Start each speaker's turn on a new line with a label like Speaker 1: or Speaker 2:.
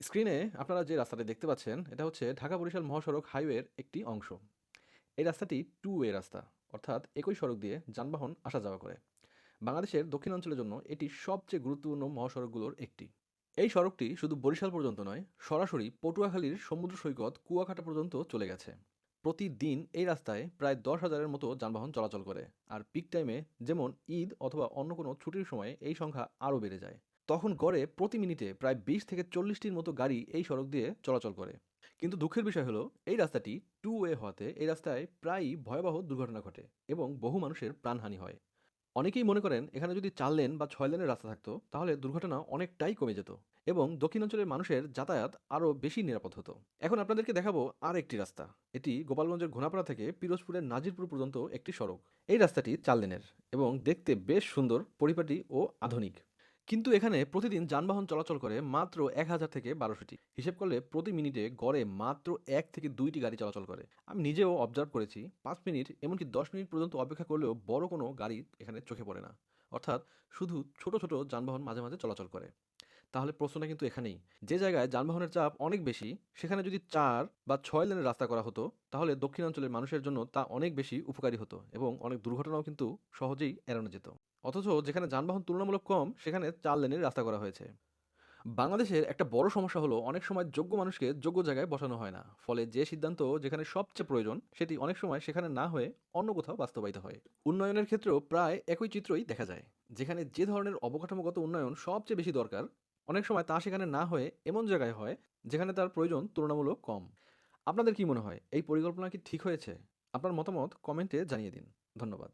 Speaker 1: স্ক্রিনে আপনারা যে রাস্তাটি দেখতে পাচ্ছেন, এটা হচ্ছে ঢাকা-বরিশাল মহাসড়ক হাইওয়ের একটি অংশ। এই রাস্তাটি টু ওয়ে রাস্তা, অর্থাৎ একই সড়ক দিয়ে যানবাহন আসা যাওয়া করে। বাংলাদেশের দক্ষিণাঞ্চলের জন্য এটি সবচেয়ে গুরুত্বপূর্ণ মহাসড়কগুলোর একটি। এই সড়কটি শুধু বরিশাল পর্যন্ত নয়, সরাসরি পটুয়াখালীর সমুদ্র সৈকত কুয়াকাটা পর্যন্ত চলে গেছে। প্রতিদিন এই রাস্তায় প্রায় 10,000-এর মতো যানবাহন চলাচল করে। আর পিক টাইমে, যেমন ঈদ অথবা অন্য কোনো ছুটির সময়ে, এই সংখ্যা আরও বেড়ে যায়। তখন গড়ে প্রতি মিনিটে প্রায় 20 থেকে 40টির মতো গাড়ি এই সড়ক দিয়ে চলাচল করে। কিন্তু দুঃখের বিষয় হলো, এই রাস্তাটি টু ওয়ে হওয়াতে এই রাস্তায় প্রায়ই ভয়াবহ দুর্ঘটনা ঘটে এবং বহু মানুষের প্রাণহানি হয়। অনেকেই মনে করেন এখানে যদি 4 লেন বা 6 লেনের রাস্তা থাকতো তাহলে দুর্ঘটনা অনেকটাই কমে যেত এবং দক্ষিণাঞ্চলের মানুষের যাতায়াত আরও বেশি নিরাপদ হতো। এখন আপনাদেরকে দেখাবো আর একটি রাস্তা। এটি গোপালগঞ্জের ঘোনাপাড়া থেকে পিরোজপুরের নাজিরপুর পর্যন্ত একটি সড়ক। এই রাস্তাটি 4 লেনের এবং দেখতে বেশ সুন্দর, পরিপাটি ও আধুনিক। কিন্তু এখানে প্রতিদিন যানবাহন চলাচল করে মাত্র 1000 থেকে 1200টি। হিসেব করলে প্রতি মিনিটে গড়ে মাত্র 1 থেকে 2টি গাড়ি চলাচল করে। আমি নিজেও অবজার্ভ করেছি, 5 মিনিট এমনকি 10 মিনিট পর্যন্ত অপেক্ষা করলেও বড় কোনো গাড়ি এখানে চোখে পড়ে না। অর্থাৎ শুধু ছোট ছোট যানবাহন মাঝে মাঝে চলাচল করে। তাহলে প্রশ্নটা কিন্তু এখানেই, যে জায়গায় যানবাহনের চাপ অনেক বেশি, সেখানে যদি 4 বা 6 লেনের রাস্তা করা হতো তাহলে দক্ষিণাঞ্চলের মানুষের জন্য তা অনেক বেশি উপকারী হতো এবং অনেক দুর্ঘটনাও কিন্তু সহজেই এড়ানো যেত। অথচ যেখানে যানবাহন তুলনামূলক কম, সেখানে 4 লেনের রাস্তা করা হয়েছে। বাংলাদেশের একটা বড় সমস্যা হলো, অনেক সময় যোগ্য মানুষকে যোগ্য জায়গায় বসানো হয় না। ফলে যে সিদ্ধান্ত যেখানে সবচেয়ে প্রয়োজন, সেটি অনেক সময় সেখানে না হয়ে অন্য কোথাও বাস্তবায়িত হয়। উন্নয়নের ক্ষেত্রেও প্রায় একই চিত্রই দেখা যায়। যেখানে যে ধরনের অবকাঠামোগত উন্নয়ন সবচেয়ে বেশি দরকার, অনেক সময় তা সেখানে না হয়ে এমন জায়গায় হয় যেখানে তার প্রয়োজন তুলনামূলক কম। আপনাদের কি মনে হয়, এই পরিকল্পনা কি ঠিক হয়েছে? আপনার মতামত কমেন্টে জানিয়ে দিন। ধন্যবাদ।